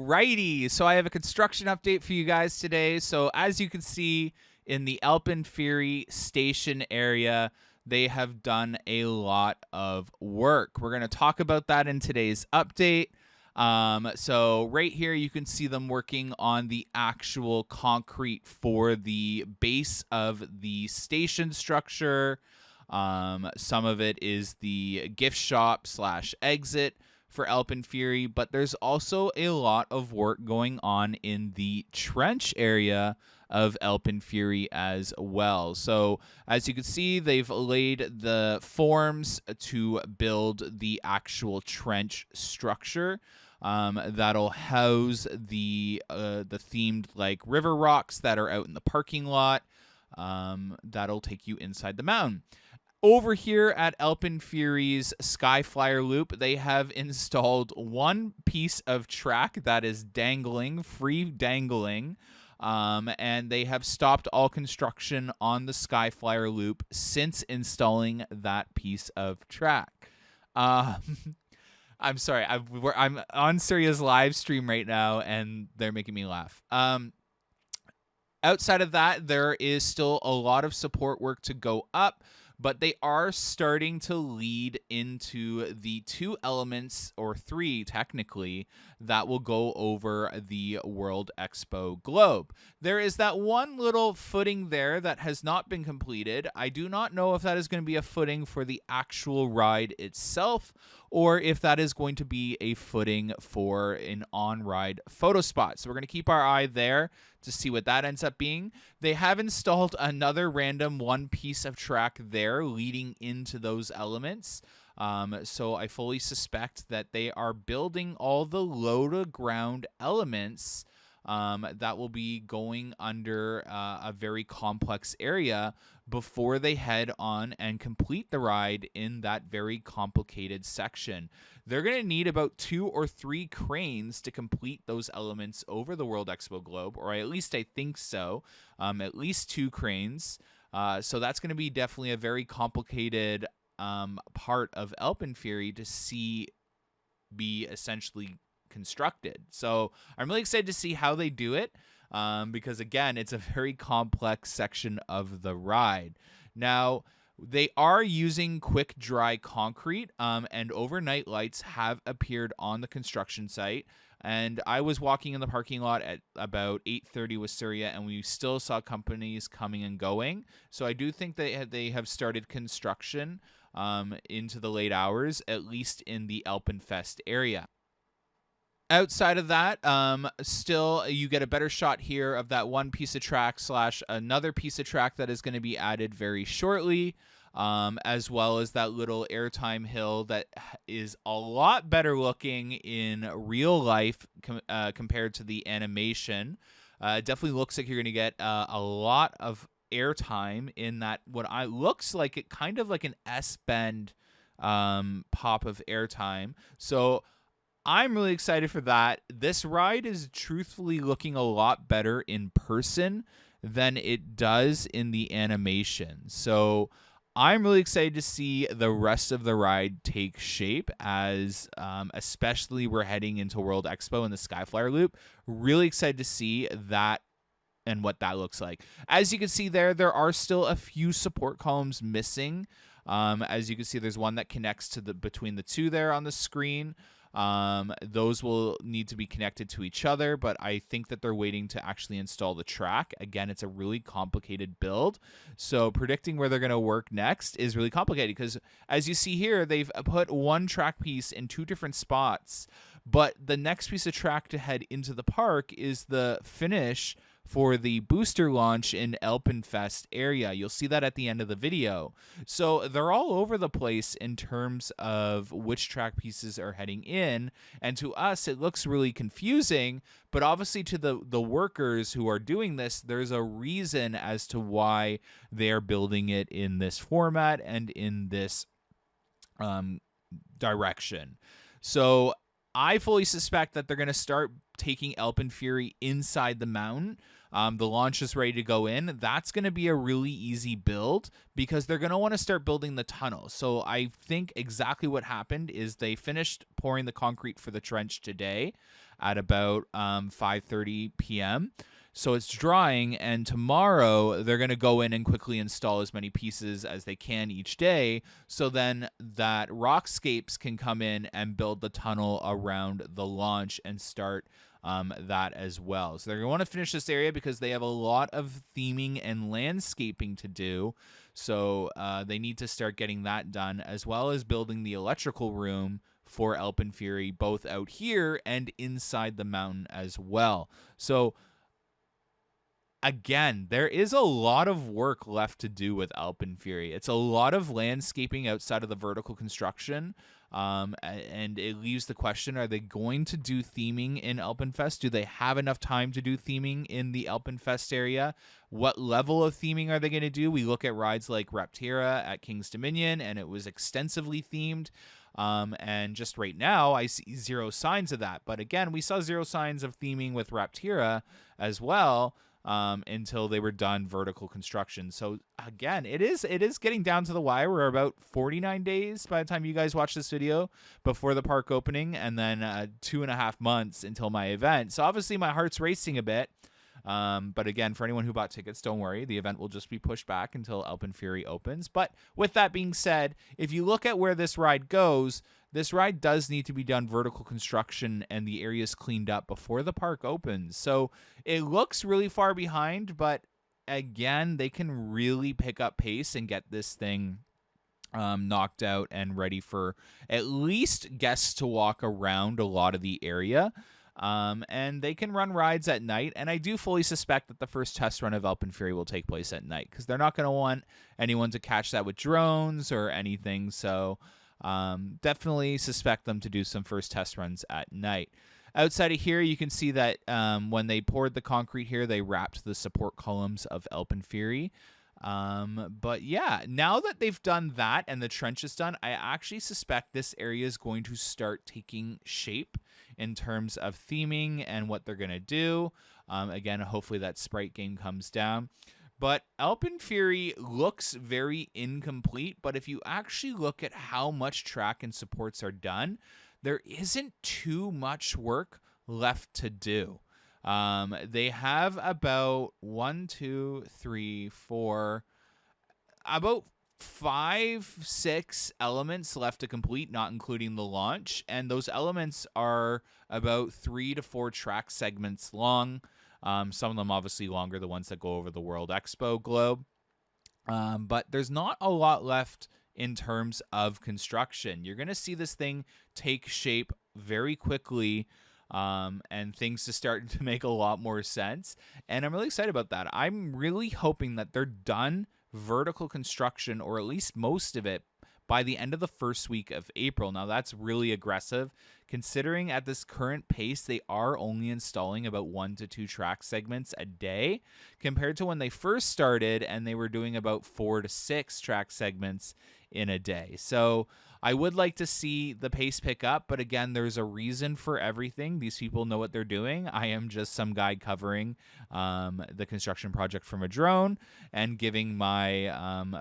Alrighty, so I have a construction update for you guys today. So as you can see in the AlpenFury station area, they have done a lot of work. We're going to talk about that in today's update. So right here, you can see them working on the actual concrete for the base of the station structure. Some of it is the gift shop / exit for AlpenFury, but there's also a lot of work going on in the trench area of AlpenFury as well. So as you can see, they've laid the forms to build the actual trench structure that'll house the themed like river rocks that are out in the parking lot. That'll take you inside the mountain. Over here at AlpenFury's Skyflyer Loop, they have installed one piece of track that is dangling, free dangling, and they have stopped all construction on the Skyflyer Loop since installing that piece of track. I'm sorry, I'm on Surya's live stream right now, and they're making me laugh. Outside of that, there is still a lot of support work to go up, but they are starting to lead into the two elements, or three technically, that will go over the World Expo globe. There is that one little footing there that has not been completed. I do not know if that is going to be a footing for the actual ride itself, or if that is going to be a footing for an on-ride photo spot. So we're going to keep our eye there to see what that ends up being. They have installed another random one piece of track there leading into those elements. So I fully suspect that they are building all the low-to-ground elements that will be going under a very complex area before they head on and complete the ride in that very complicated section. They're going to need about 2 or 3 cranes to complete those elements over the World Expo globe, or at least I think so. At least 2 cranes. So that's going to be definitely a very complicated part of AlpenFury to see be essentially constructed. So I'm really excited to see how they do it, because again, it's a very complex section of the ride. Now, they are using quick dry concrete, and overnight lights have appeared on the construction site. And I was walking in the parking lot at about 8:30 with Surya, and we still saw companies coming and going. So I do think they have started construction into the late hours, at least in the AlpenFest area. Outside of that, still you get a better shot here of that one piece of track / another piece of track that is going to be added very shortly, as well as that little airtime hill that is a lot better looking in real life compared to the animation. It definitely looks like you're going to get a lot of airtime in that looks like it kind of like an S-bend pop of airtime. So I'm really excited for that. This ride is truthfully looking a lot better in person than it does in the animation. So I'm really excited to see the rest of the ride take shape as especially we're heading into World Expo in the Skyflyer Loop. Really excited to see that and what that looks like. As you can see there are still a few support columns missing. As you can see, there's one that connects to between the two there on the screen. Those will need to be connected to each other, but I think that they're waiting to actually install the track. Again, it's a really complicated build, so predicting where they're going to work next is really complicated because, as you see here, they've put one track piece in 2 different spots, but the next piece of track to head into the park is the finish for the booster launch in AlpenFest area. You'll see that at the end of the video. So they're all over the place in terms of which track pieces are heading in, and to us it looks really confusing, but obviously to the workers who are doing this, there's a reason as to why they're building it in this format and in this direction. So I fully suspect that they're going to start taking AlpenFury inside the mountain. The launch is ready to go in. That's going to be a really easy build because they're going to want to start building the tunnel. So I think exactly what happened is they finished pouring the concrete for the trench today at about 5:30 p.m. So it's drying, and tomorrow they're going to go in and quickly install as many pieces as they can each day, so then that Rockscapes can come in and build the tunnel around the launch and start that as well. So they're going to want to finish this area because they have a lot of theming and landscaping to do. So they need to start getting that done, as well as building the electrical room for AlpenFury, both out here and inside the mountain as well. So again, there is a lot of work left to do with AlpenFury. It's a lot of landscaping outside of the vertical construction. And it leaves the question, are they going to do theming in Alpenfest? Do they have enough time to do theming in the Alpenfest area? What level of theming are they going to do? We look at rides like Raptira at King's Dominion, and it was extensively themed. And just right now, I see zero signs of that. But again, we saw zero signs of theming with Raptira as well. Until they were done vertical construction. So again, it is getting down to the wire. We're about 49 days by the time you guys watch this video before the park opening, and then 2.5 months until my event. So obviously my heart's racing a bit. But again, for anyone who bought tickets, don't worry. The event will just be pushed back until AlpenFury opens. But with that being said, if you look at where this ride goes, this ride does need to be done vertical construction and the areas cleaned up before the park opens. So it looks really far behind, but again, they can really pick up pace and get this thing knocked out and ready for at least guests to walk around a lot of the area. And they can run rides at night, and I do fully suspect that the first test run of AlpenFury will take place at night because they're not going to want anyone to catch that with drones or anything. So definitely suspect them to do some first test runs at night. Outside of here, you can see that when they poured the concrete here, they wrapped the support columns of AlpenFury. But yeah, now that they've done that and the trench is done, I actually suspect this area is going to start taking shape in terms of theming and what they're going to do. Again, hopefully that sprite game comes down. But AlpenFury looks very incomplete, but if you actually look at how much track and supports are done, there isn't too much work left to do. They have about 5-6 elements left to complete, not including the launch, and those elements are about 3 to 4 track segments long. Some of them obviously longer, the ones that go over the World Expo globe. But there's not a lot left in terms of construction. You're going to see this thing take shape very quickly, and things to start to make a lot more sense. And I'm really excited about that. I'm really hoping that they're done vertical construction, or at least most of it, by the end of the first week of April. Now, that's really aggressive, considering at this current pace, they are only installing about 1 to 2 track segments a day, compared to when they first started and they were doing about 4 to 6 track segments in a day. So I would like to see the pace pick up, but again, there's a reason for everything. These people know what they're doing. I am just some guy covering the construction project from a drone and giving my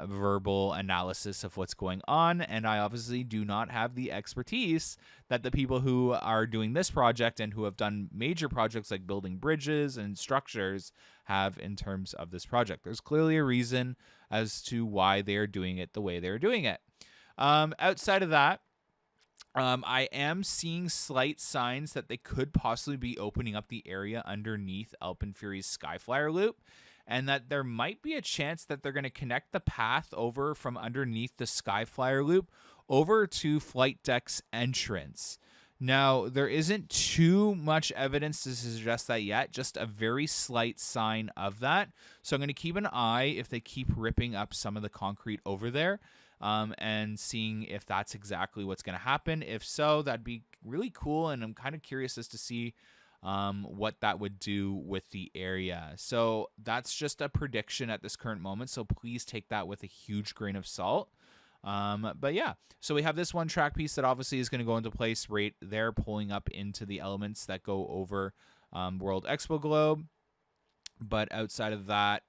verbal analysis of what's going on, and I obviously do not have the expertise that the people who are doing this project and who have done major projects like building bridges and structures have in terms of this project. There's clearly a reason as to why they are doing it the way they're doing it. Outside of that, I am seeing slight signs that they could possibly be opening up the area underneath AlpenFury's Skyflyer loop, and that there might be a chance that they're going to connect the path over from underneath the Skyflyer loop over to Flight Deck's entrance. Now, there isn't too much evidence to suggest that yet, just a very slight sign of that. So I'm going to keep an eye if they keep ripping up some of the concrete over there, and seeing if that's exactly what's going to happen. If so, that'd be really cool, and I'm kind of curious as to see what that would do with the area. So that's just a prediction at this current moment, so please take that with a huge grain of salt. But yeah, so we have this one track piece that obviously is going to go into place right there, pulling up into the elements that go over World Expo Globe. But outside of that,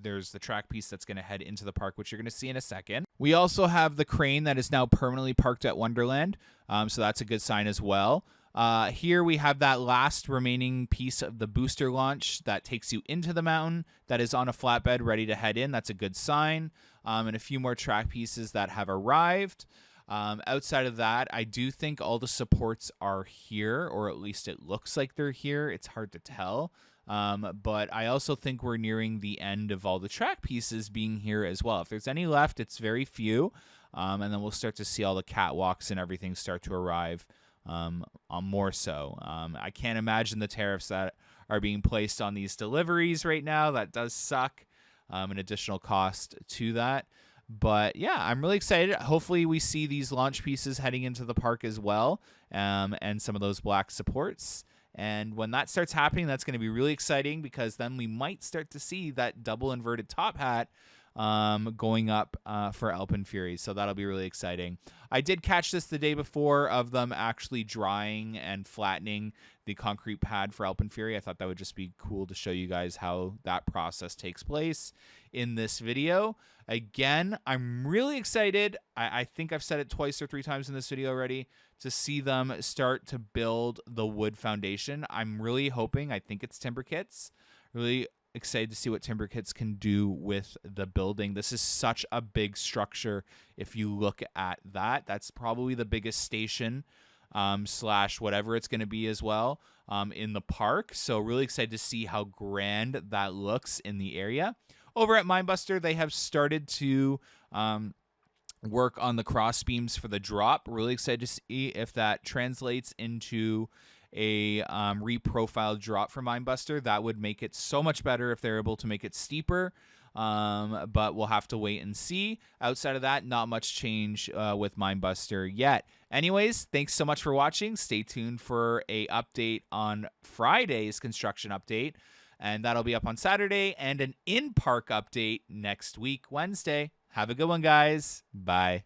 there's the track piece that's going to head into the park, which you're going to see in a second. We also have the crane that is now permanently parked at Wonderland, so that's a good sign as well. Here we have that last remaining piece of the booster launch that takes you into the mountain that is on a flatbed ready to head in. That's a good sign. And a few more track pieces that have arrived. Outside of that, I do think all the supports are here, or at least it looks like they're here. It's hard to tell. But I also think we're nearing the end of all the track pieces being here as well. If there's any left, it's very few. And then we'll start to see all the catwalks and everything start to arrive more so. I can't imagine the tariffs that are being placed on these deliveries right now. That does suck. An additional cost to that. But yeah, I'm really excited. Hopefully we see these launch pieces heading into the park as well, and some of those black supports. And when that starts happening, that's going to be really exciting, because then we might start to see that double inverted top hat going up for AlpenFury. So that'll be really exciting. I did catch this the day before of them actually drying and flattening the concrete pad for AlpenFury. I thought that would just be cool to show you guys how that process takes place in this video. Again, I'm really excited. I think I've said it twice or 3 times in this video already, to see them start to build the wood foundation. I'm really hoping, I think it's Timber Kits. Really excited to see what Timber Kits can do with the building. This is such a big structure. If you look at that, that's probably the biggest station slash whatever it's going to be as well in the park. So really excited to see how grand that looks in the area. Over at Mindbuster, they have started to work on the cross beams for the drop. Really excited to see if that translates into a reprofiled drop for Mindbuster. That would make it so much better if they're able to make it steeper. But we'll have to wait and see. Outside of that, not much change with Mindbuster yet. Anyways, thanks so much for watching. Stay tuned for a update on Friday's construction update, and that'll be up on Saturday, and an in-park update next week, Wednesday. Have a good one, guys. Bye.